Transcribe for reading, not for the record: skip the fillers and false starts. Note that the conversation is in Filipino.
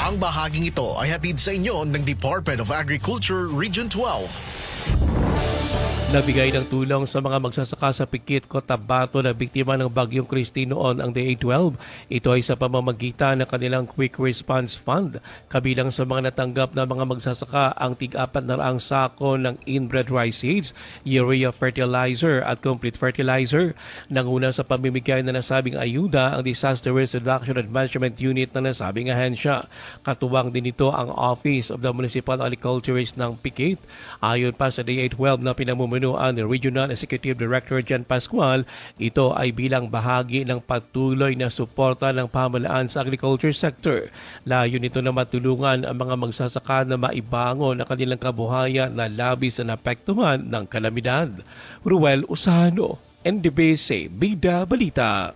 Ang bahaging ito ay hatid sa inyo ng Department of Agriculture Region 12. Nagbigay ng tulong sa mga magsasaka sa Pikit, Cotabato na biktima ng Bagyong Christine noon ang DA12. Ito ay sa pamamagitan ng kanilang Quick Response Fund. Kabilang sa mga natanggap na mga magsasaka ang tig-4 na sako ng inbred rice seeds, urea fertilizer at complete fertilizer. Nanguna sa pamimigay na nasabing ayuda ang Disaster Risk Reduction and Management Unit ng nasabing ahensya. Katuwang din ito ang Office of the Municipal Agriculturist ng Pikit. Ayon pa sa DA12 na pinamumunuan ni Regional Executive Director Jan Pascual, ito ay bilang bahagi ng patuloy na suporta ng pamahalaan sa agriculture sector. Layo nito na matulungan ang mga magsasaka na maibangon ang kanilang kabuhayan na labis na naapektuhan ng kalamidad. Ruel Usano, NDBC, Bida Balita.